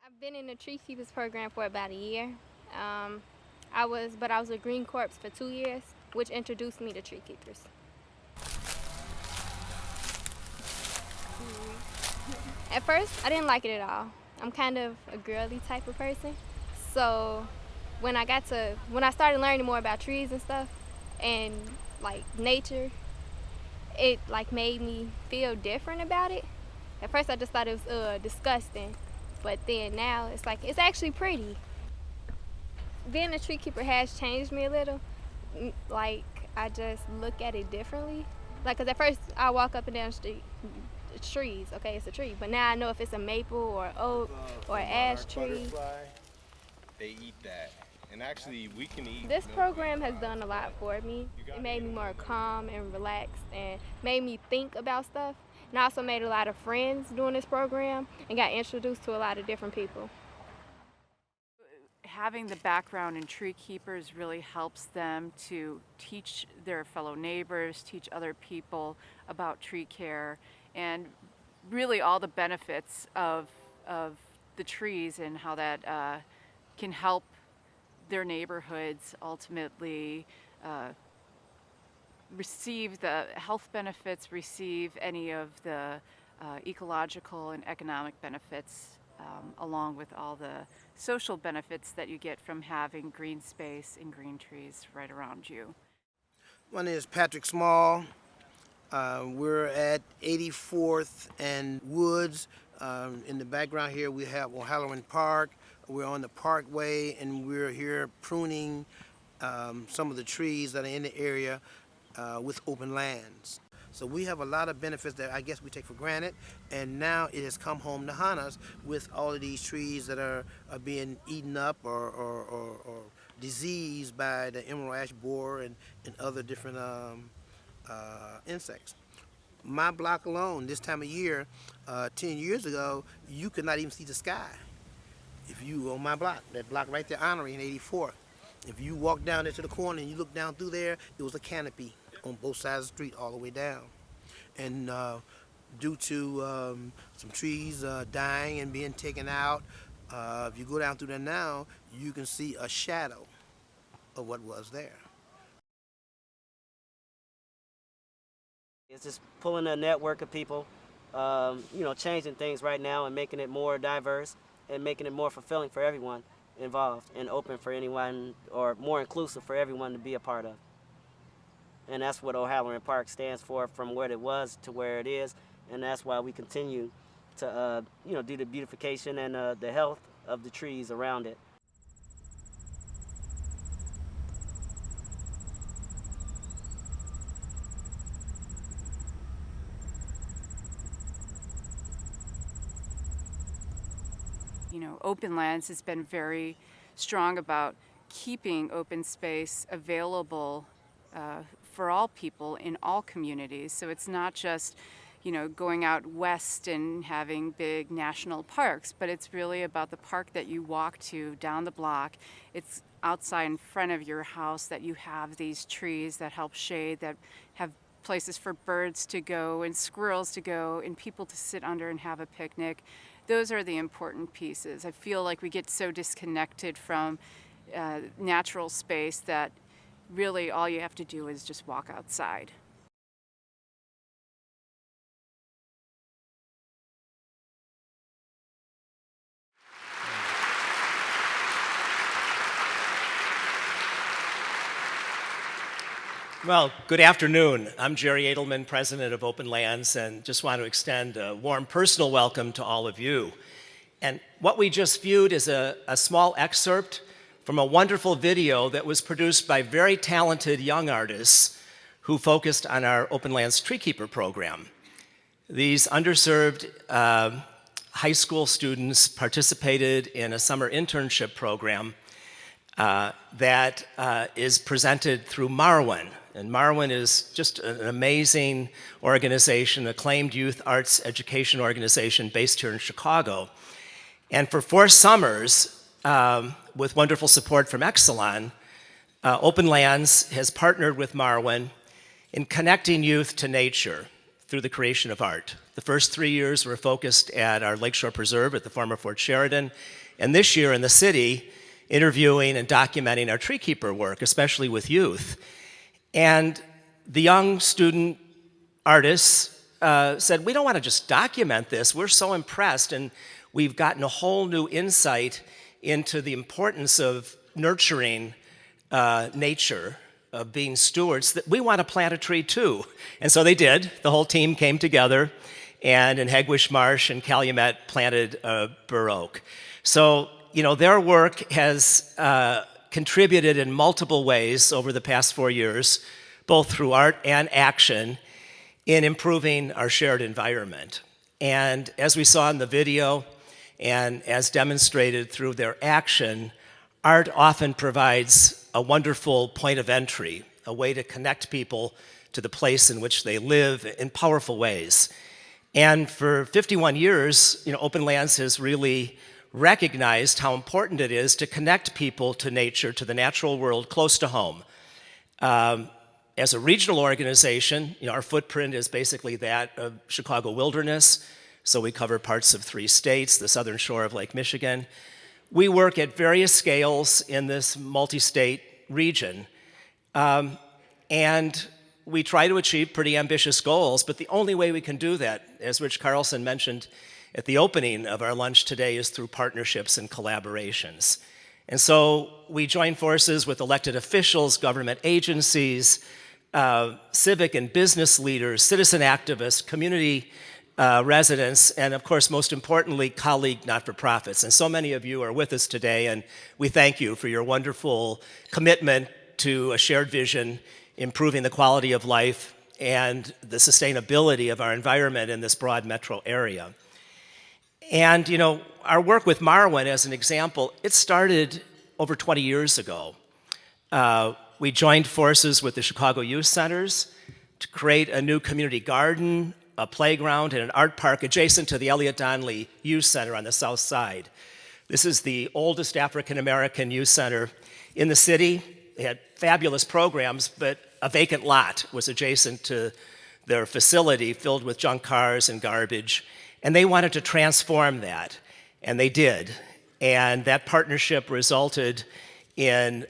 I've been in the Tree Keepers program for about a year. I was with Green Corps for 2 years, which introduced me to Tree Keepers. At first, I didn't like it at all. I'm kind of a girly type of person. So when I started learning more about trees and stuff and like nature, it like made me feel different about it. At first I just thought it was disgusting, but then now it's like it's actually pretty. Being a tree keeper has changed me a little. Like I just look at it differently. Like, cause at first I walk up and down the street, trees. Okay, it's a tree, but now I know if it's a maple or oak or ash tree. They eat that, and actually we can eat. This program has done a lot for me. It made me more calm and relaxed, and made me think about stuff. And I also made a lot of friends doing this program, and got introduced to a lot of different people. Having the background in tree keepers really helps them to teach their fellow neighbors, teach other people about tree care, and really all the benefits of the trees and how that can help their neighborhoods ultimately receive the health benefits, receive any of the ecological and economic benefits, along with all the social benefits that you get from having green space and green trees right around you. My name is Patrick Small. We're at 84th and Woods. In the background here we have O'Halloran Park. We're on the Parkway, and we're here pruning some of the trees that are in the area with Openlands. So we have a lot of benefits that I guess we take for granted, and now it has come home to haunt us with all of these trees that are being eaten up or diseased by the emerald ash borer and other different insects. My block alone, this time of year, 10 years ago, you could not even see the sky. If you were on my block, that block right there, Honorary in 84th, if you walk down there to the corner and you look down through there, it was a canopy on both sides of the street all the way down. And due to some trees dying and being taken out, if you go down through there now, you can see a shadow of what was there. It's just pulling a network of people, changing things right now and making it more diverse and making it more fulfilling for everyone involved and open for anyone, or more inclusive for everyone to be a part of. And that's what O'Halloran Park stands for, from where it was to where it is, and that's why we continue to do the beautification and the health of the trees around it. Openlands has been very strong about keeping open space available for all people in all communities. So it's not just, going out west and having big national parks, but it's really about the park that you walk to down the block. It's outside in front of your house that you have these trees that help shade, that have places for birds to go and squirrels to go and people to sit under and have a picnic. Those are the important pieces. I feel like we get so disconnected from natural space that really all you have to do is just walk outside. Well, good afternoon. I'm Jerry Edelman, president of Openlands, and just want to extend a warm personal welcome to all of you. And what we just viewed is a small excerpt from a wonderful video that was produced by very talented young artists who focused on our Openlands Treekeeper program. These underserved high school students participated in a summer internship program that is presented through Marwin. And Marwin is just an amazing organization, acclaimed youth arts education organization based here in Chicago. And for 4 summers, with wonderful support from Exelon, Openlands has partnered with Marwin in connecting youth to nature through the creation of art. The first 3 years were focused at our Lakeshore Preserve at the former Fort Sheridan, and this year in the city, interviewing and documenting our treekeeper work, especially with youth. And the young student artists said, we don't want to just document this, we're so impressed, and we've gotten a whole new insight into the importance of nurturing nature, of being stewards, that we want to plant a tree too. And so they did. The whole team came together, and in Hegwish Marsh and Calumet planted a bur oak. So, you know, their work has contributed in multiple ways over the past 4 years, both through art and action, in improving our shared environment. And as we saw in the video, and as demonstrated through their action, art often provides a wonderful point of entry, a way to connect people to the place in which they live in powerful ways. And for 51 years, you know, Openlands has really recognized how important it is to connect people to nature, to the natural world close to home. As a regional organization, you know, our footprint is basically that of Chicago Wilderness, so we cover parts of 3 states, the southern shore of Lake Michigan. We work at various scales in this multi-state region, and we try to achieve pretty ambitious goals, but the only way we can do that, as Rich Carlson mentioned at the opening of our lunch today, is through partnerships and collaborations. And so we join forces with elected officials, government agencies, civic and business leaders, citizen activists, community residents, and of course, most importantly, colleague not-for-profits. And so many of you are with us today, and we thank you for your wonderful commitment to a shared vision, improving the quality of life and the sustainability of our environment in this broad metro area. And, you know, our work with Marwin, as an example, it started over 20 years ago. We joined forces with the Chicago Youth Centers to create a new community garden, a playground, and an art park adjacent to the Elliott Donnelly Youth Center on the south side. This is the oldest African-American youth center in the city. They had fabulous programs, but a vacant lot was adjacent to their facility filled with junk cars and garbage, and they wanted to transform that, and they did. And that partnership resulted in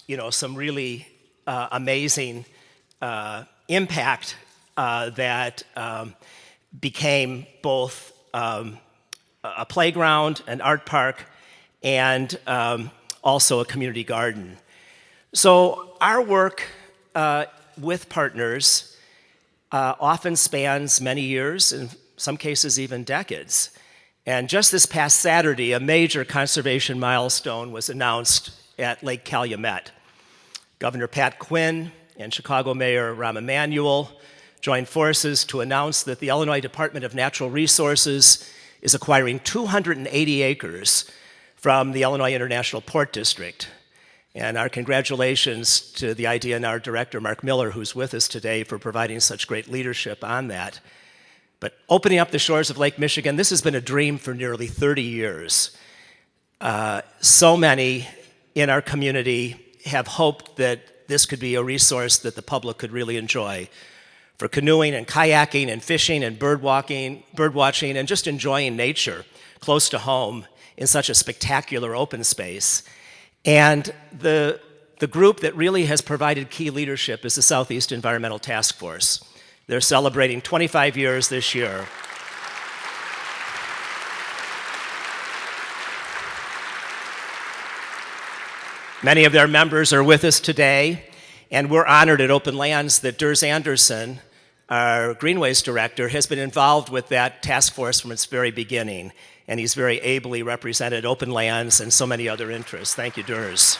you know, some really amazing impact that became both a playground, an art park, and also a community garden. So our work with partners often spans many years, in some cases even decades. And just this past Saturday, a major conservation milestone was announced at Lake Calumet. Governor Pat Quinn and Chicago Mayor Rahm Emanuel joined forces to announce that the Illinois Department of Natural Resources is acquiring 280 acres from the Illinois International Port District. And our congratulations to the IDNR director, Mark Miller, who's with us today, for providing such great leadership on that. But opening up the shores of Lake Michigan, this has been a dream for nearly 30 years. So many in our community have hoped that this could be a resource that the public could really enjoy for canoeing and kayaking and fishing and bird watching and just enjoying nature close to home in such a spectacular open space. And the group that really has provided key leadership is the Southeast Environmental Task Force. They're celebrating 25 years this year. Many of their members are with us today, and we're honored at Openlands that Durs Anderson, our Greenways director, has been involved with that task force from its very beginning, and he's very ably represented Openlands and so many other interests. Thank you, Durs.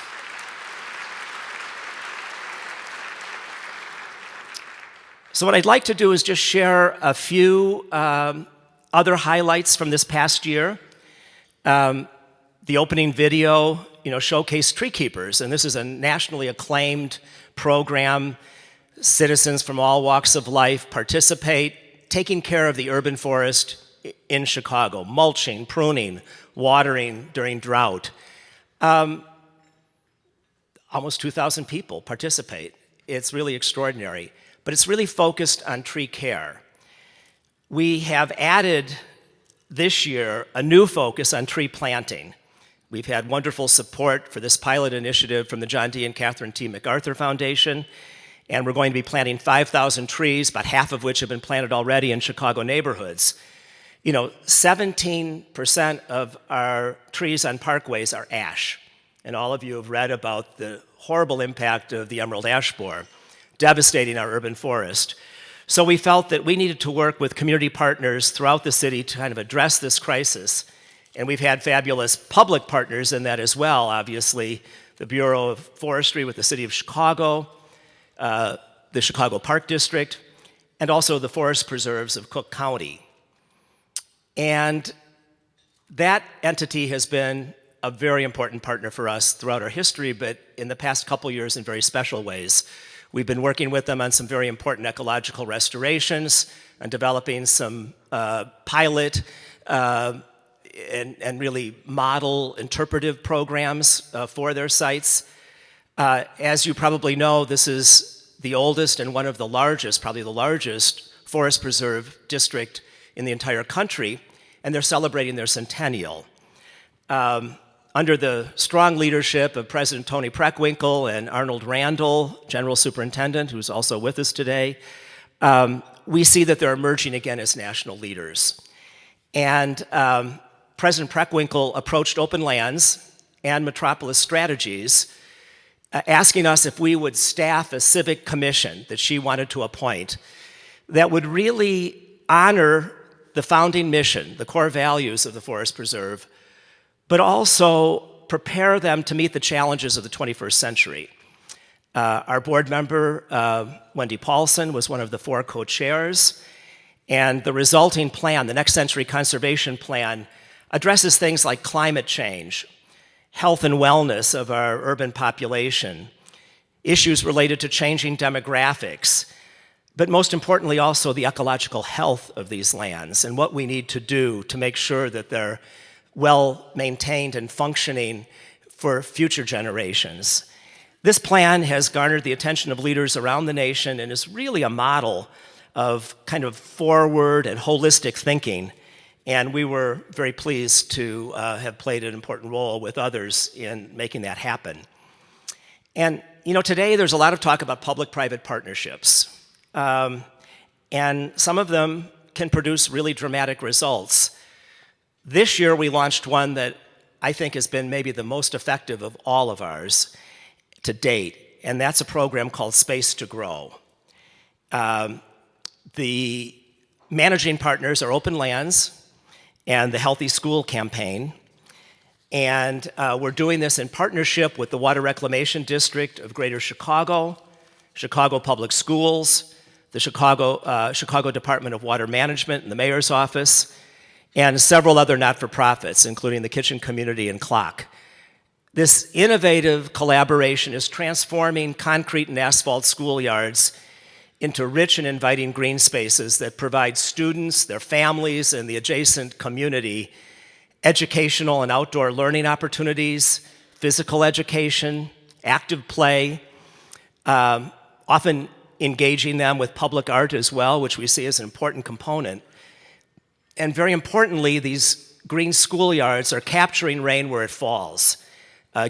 So what I'd like to do is just share a few other highlights from this past year. The opening video, you know, showcased tree keepers, and this is a nationally acclaimed program. Citizens from all walks of life participate, taking care of the urban forest in Chicago, mulching, pruning, watering during drought. Almost 2,000 people participate. It's really extraordinary. but it's really focused on tree care. We have added this year a new focus on tree planting. We've had wonderful support for this pilot initiative from the John D. and Catherine T. MacArthur Foundation, and we're going to be planting 5,000 trees, about half of which have been planted already in Chicago neighborhoods. 17% of our trees on parkways are ash, and all of you have read about the horrible impact of the emerald ash borer, devastating our urban forest. So we felt that we needed to work with community partners throughout the city to kind of address this crisis. And we've had fabulous public partners in that as well, obviously, the Bureau of Forestry with the City of Chicago, the Chicago Park District, and also the Forest Preserves of Cook County. And that entity has been a very important partner for us throughout our history, but in the past couple years in very special ways. We've been working with them on some very important ecological restorations and developing some pilot and really model interpretive programs for their sites. As you probably know, this is the oldest and one of the largest, probably the largest, forest preserve district in the entire country, and they're celebrating their centennial. Under the strong leadership of President Tony Preckwinkle and Arnold Randall, General Superintendent, who's also with us today, we see that they're emerging again as national leaders. And President Preckwinkle approached Openlands and Metropolis Strategies, asking us if we would staff a civic commission that she wanted to appoint that would really honor the founding mission, the core values of the Forest Preserve, but also prepare them to meet the challenges of the 21st century. Our board member, Wendy Paulson, was one of the 4 co-chairs, and the resulting plan, the Next Century Conservation Plan, addresses things like climate change, health and wellness of our urban population, issues related to changing demographics, but most importantly also the ecological health of these lands and what we need to do to make sure that they're well maintained and functioning for future generations. This plan has garnered the attention of leaders around the nation and is really a model of kind of forward and holistic thinking. And we were very pleased to have played an important role with others in making that happen. And today there's a lot of talk about public-private partnerships. And some of them can produce really dramatic results. This year we launched one that I think has been maybe the most effective of all of ours to date, and that's a program called Space to Grow. The managing partners are Openlands and the Healthy School Campaign, and we're doing this in partnership with the Water Reclamation District of Greater Chicago, Chicago Public Schools, the Chicago Department of Water Management and the Mayor's Office, and several other not-for-profits, including the Kitchen Community and Clock. This innovative collaboration is transforming concrete and asphalt schoolyards into rich and inviting green spaces that provide students, their families, and the adjacent community educational and outdoor learning opportunities, physical education, active play, often engaging them with public art as well, which we see as an important component. And very importantly, these green schoolyards are capturing rain where it falls,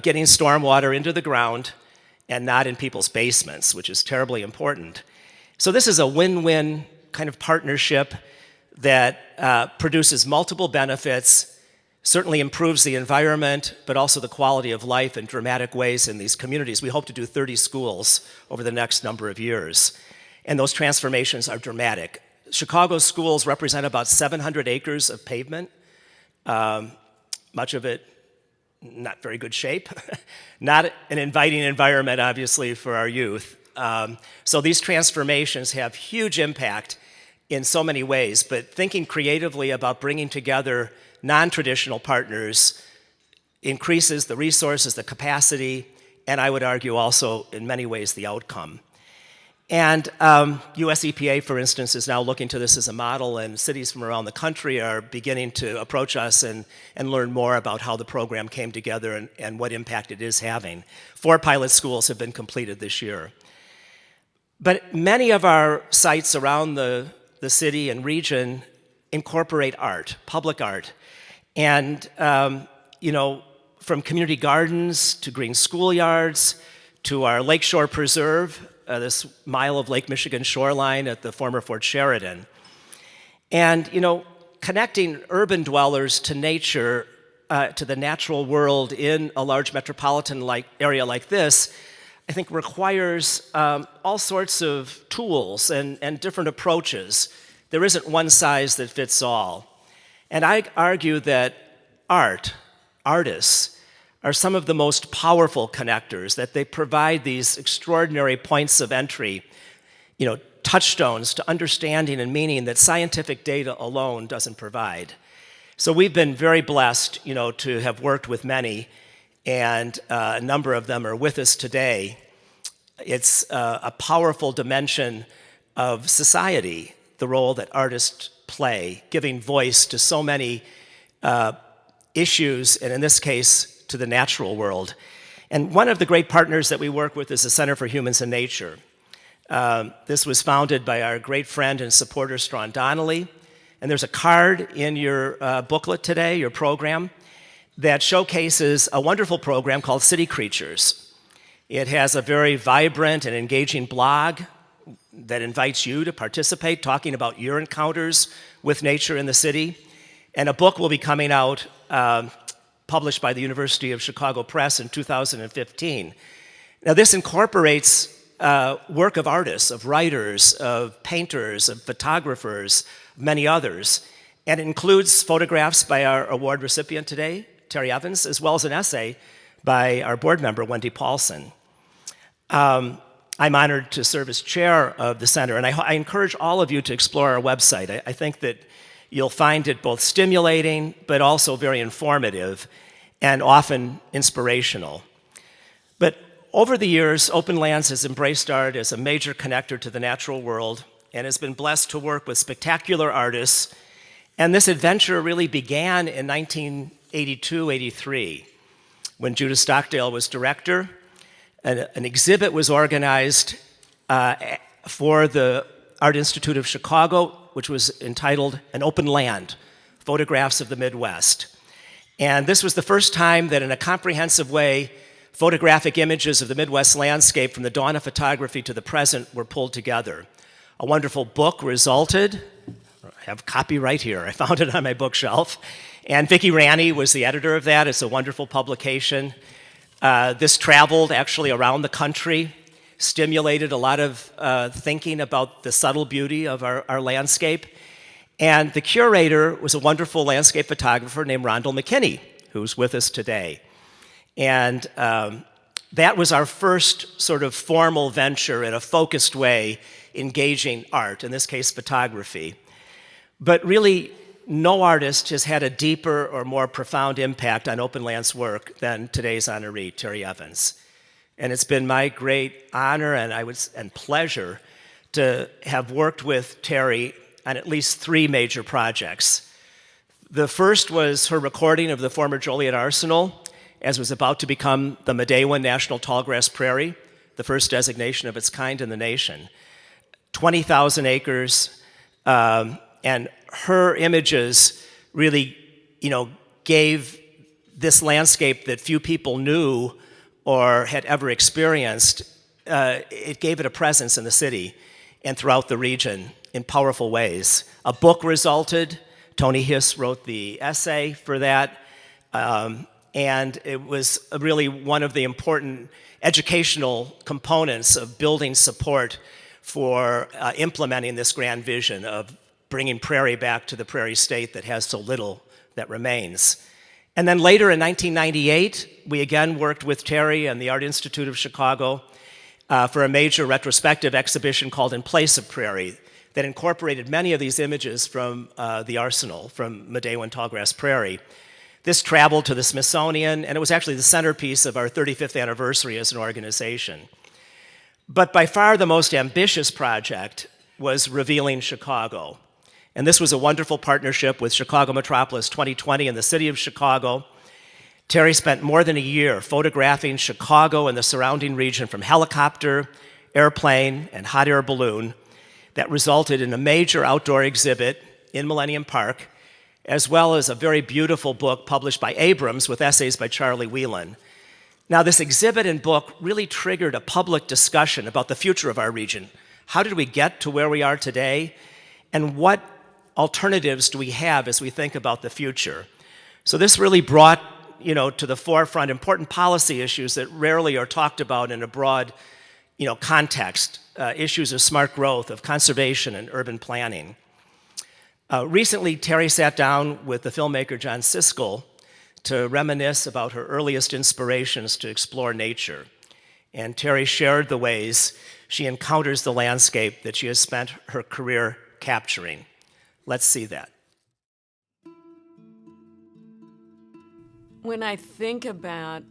getting stormwater into the ground and not in people's basements, which is terribly important. So this is a win-win kind of partnership that produces multiple benefits, certainly improves the environment, but also the quality of life in dramatic ways in these communities. We hope to do 30 schools over the next number of years, and those transformations are dramatic. Chicago's schools represent about 700 acres of pavement, much of it not very good shape, not an inviting environment, obviously, for our youth. So these transformations have huge impact in so many ways, but thinking creatively about bringing together non-traditional partners increases the resources, the capacity, and I would argue also, in many ways, the outcome. And US EPA, for instance, is now looking to this as a model, and cities from around the country are beginning to approach us and learn more about how the program came together and what impact it is having. 4 pilot schools have been completed this year. But many of our sites around the city and region incorporate art, public art. And, from community gardens to green schoolyards to our Lakeshore Preserve, this mile of Lake Michigan shoreline at the former Fort Sheridan. And, connecting urban dwellers to nature, to the natural world in a large metropolitan area like this, I think requires all sorts of tools and different approaches. There isn't one size that fits all. And I argue that artists, are some of the most powerful connectors, that they provide these extraordinary points of entry, touchstones to understanding and meaning that scientific data alone doesn't provide. So we've been very blessed, to have worked with many, and a number of them are with us today. It's a powerful dimension of society, the role that artists play, giving voice to so many issues, and in this case, to the natural world. And one of the great partners that we work with is the Center for Humans and Nature. This was founded by our great friend and supporter, Strawn Donnelly. And there's a card in your booklet today, your program, that showcases a wonderful program called City Creatures. It has a very vibrant and engaging blog that invites you to participate, talking about your encounters with nature in the city. And a book will be coming out published by the University of Chicago Press in 2015. Now, this incorporates work of artists, of writers, of painters, of photographers, many others, and it includes photographs by our award recipient today, Terry Evans, as well as an essay by our board member, Wendy Paulson. I'm honored to serve as chair of the center, and I encourage all of you to explore our website. I think that you'll find it both stimulating, but also very informative and often inspirational. But over the years, Openlands has embraced art as a major connector to the natural world and has been blessed to work with spectacular artists. And this adventure really began in 1982-83, when Judah Stockdale was director. An exhibit was organized for the Art Institute of Chicago, which was entitled An Open Land, Photographs of the Midwest. And this was the first time that in a comprehensive way, photographic images of the Midwest landscape from the dawn of photography to the present were pulled together. A wonderful book resulted. I have copy right here. I found it on my bookshelf. And Vicki Ranney was the editor of that. It's a wonderful publication. This traveled actually around the country, stimulated a lot of thinking about the subtle beauty of our landscape. And the curator was a wonderful landscape photographer named Rondell McKinney, who's with us today. And that was our first sort of formal venture in a focused way, engaging art, in this case photography. But really, no artist has had a deeper or more profound impact on Openlands' work than today's honoree, Terry Evans. And it's been my great honor and pleasure to have worked with Terry on at least 3 major projects. The first was her recording of the former Joliet Arsenal, as was about to become the Medewan National Tallgrass Prairie, the first designation of its kind in the nation. 20,000 acres, and her images really, gave this landscape that few people knew or had ever experienced, it gave it a presence in the city and throughout the region in powerful ways. A book resulted. Tony Hiss wrote the essay for that, and it was really one of the important educational components of building support for implementing this grand vision of bringing prairie back to the prairie state that has so little that remains. And then later in 1998, we again worked with Terry and the Art Institute of Chicago for a major retrospective exhibition called In Place of Prairie that incorporated many of these images from the arsenal, from Medewan Tallgrass Prairie. This traveled to the Smithsonian, and it was actually the centerpiece of our 35th anniversary as an organization. But by far the most ambitious project was Revealing Chicago. And this was a wonderful partnership with Chicago Metropolis 2020 and the City of Chicago. Terry spent more than a year photographing Chicago and the surrounding region from helicopter, airplane, and hot air balloon that resulted in a major outdoor exhibit in Millennium Park, as well as a very beautiful book published by Abrams with essays by Charlie Whelan. Now, this exhibit and book really triggered a public discussion about the future of our region. How did we get to where we are today? And what alternatives do we have as we think about the future? So this really brought, to the forefront important policy issues that rarely are talked about in a broad, context, issues of smart growth, of conservation and urban planning. Recently, Terry sat down with the filmmaker John Siskel to reminisce about her earliest inspirations to explore nature. And Terry shared the ways she encounters the landscape that she has spent her career capturing. Let's see that. When I think about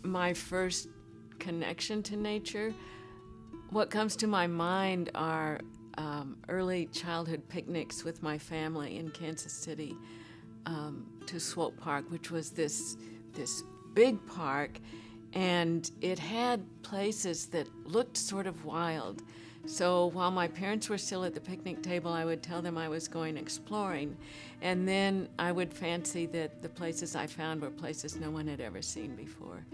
my first connection to nature, what comes to my mind are early childhood picnics with my family in Kansas City to Swope Park, which was this big park, and it had places that looked sort of wild. So while my parents were still at the picnic table, I would tell them I was going exploring, and then I would fancy that the places I found were places no one had ever seen before.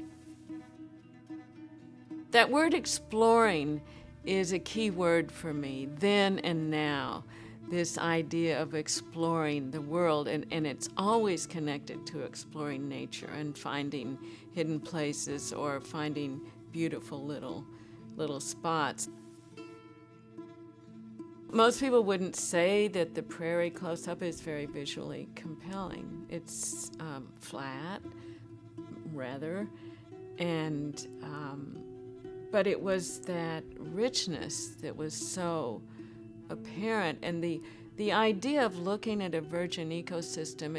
That word exploring is a key word for me, then and now. This idea of exploring the world, and it's always connected to exploring nature and finding hidden places or finding beautiful little spots. Most people wouldn't say that the prairie close-up is very visually compelling. It's flat, rather, and but it was that richness that was so apparent, and the idea of looking at a virgin ecosystem,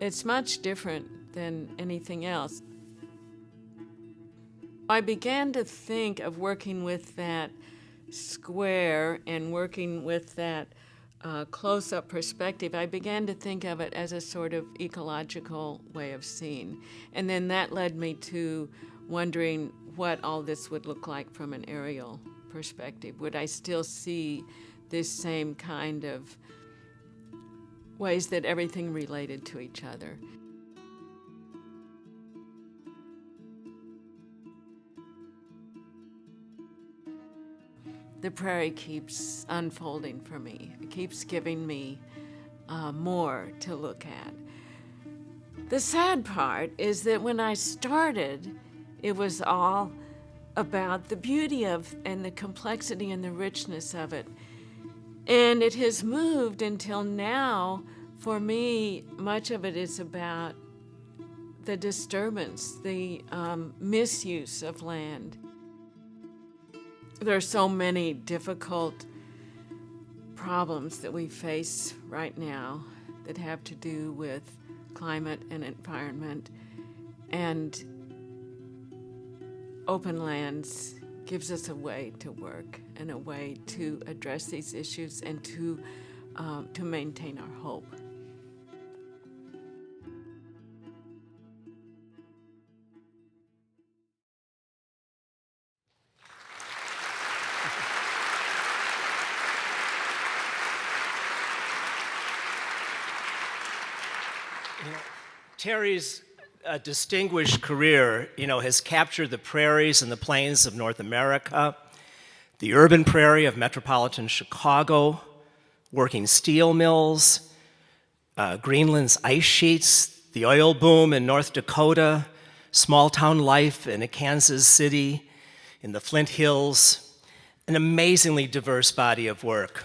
it's much different than anything else. I began to think of working with that square and working with that close-up perspective. I began to think of it as a sort of ecological way of seeing, and then that led me to wondering what all this would look like from an aerial perspective. Would I still see this same kind of ways that everything related to each other? The prairie keeps unfolding for me. It keeps giving me more to look at. The sad part is that when I started, it was all about the beauty of and the complexity and the richness of it. And it has moved until now, for me, much of it is about the disturbance, the misuse of land. There are so many difficult problems that we face right now that have to do with climate and environment, and Openlands gives us a way to work and a way to address these issues and to maintain our hope. Terry's distinguished career, has captured the prairies and the plains of North America, the urban prairie of metropolitan Chicago, working steel mills, Greenland's ice sheets, the oil boom in North Dakota, small-town life in a Kansas City, in the Flint Hills, an amazingly diverse body of work.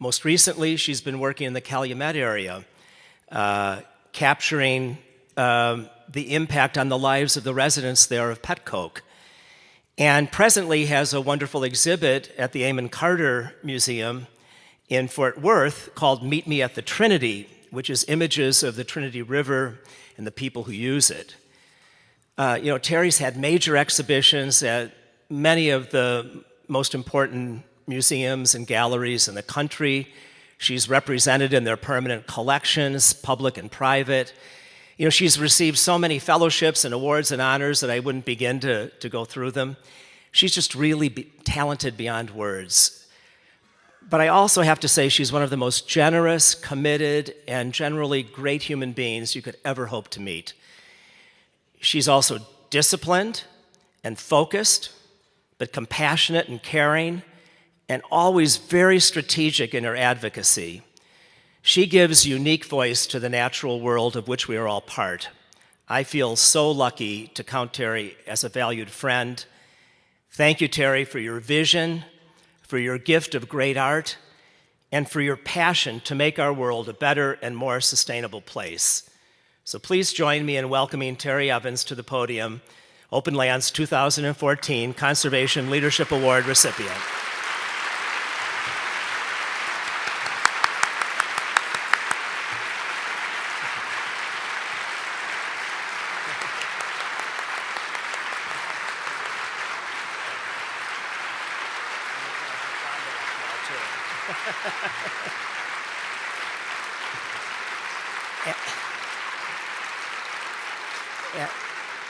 Most recently, she's been working in the Calumet area, capturing the impact on the lives of the residents there of Petcoke, and presently has a wonderful exhibit at the Amon Carter Museum in Fort Worth called Meet Me at the Trinity, which is images of the Trinity River and the people who use it. Terry's had major exhibitions at many of the most important museums and galleries in the country. She's represented in their permanent collections, public and private. You know, she's received so many fellowships and awards and honors that I wouldn't begin to go through them. She's just really talented beyond words. But I also have to say she's one of the most generous, committed, and generally great human beings you could ever hope to meet. She's also disciplined and focused, but compassionate and caring, and always very strategic in her advocacy. She gives unique voice to the natural world of which we are all part. I feel so lucky to count Terry as a valued friend. Thank you, Terry, for your vision, for your gift of great art, and for your passion to make our world a better and more sustainable place. So please join me in welcoming Terry Evans to the podium, Openlands 2014 Conservation Leadership Award recipient.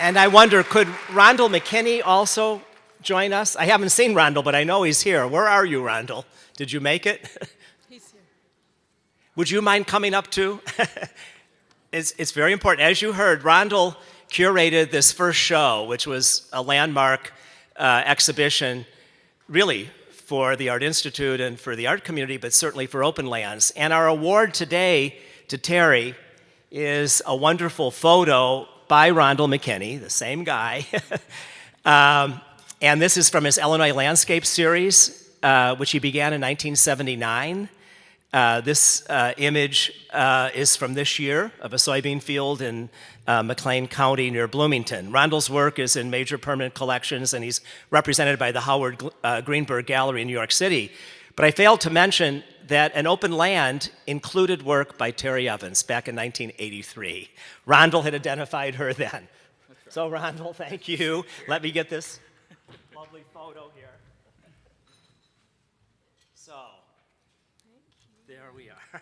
And I wonder, could Rondell McKinney also join us? I haven't seen Rondell, but I know he's here. Where are you, Rondell? Did you make it? He's here. Would you mind coming up too? It's very important. As you heard, Rondell curated this first show, which was a landmark exhibition, really, for the Art Institute and for the art community, but certainly for Openlands. And our award today to Terry is a wonderful photo by Rondell McKinney, the same guy. And this is from his Illinois Landscape Series, which he began in 1979. This image is from this year of a soybean field in McLean County near Bloomington. Rondell's work is in major permanent collections, and he's represented by the Howard Greenberg Gallery in New York City. But I failed to mention that An Open Land included work by Terry Evans back in 1983. Rondell had identified her then. So Rondell, thank you. Let me get this lovely photo here. So, there we are.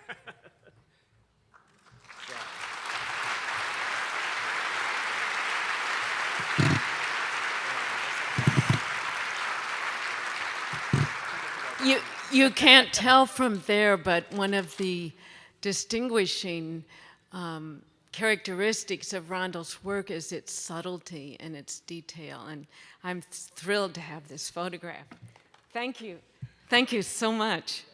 You can't tell from there, but one of the distinguishing characteristics of Rondell's work is its subtlety and its detail, and I'm thrilled to have this photograph. Thank you. Thank you so much.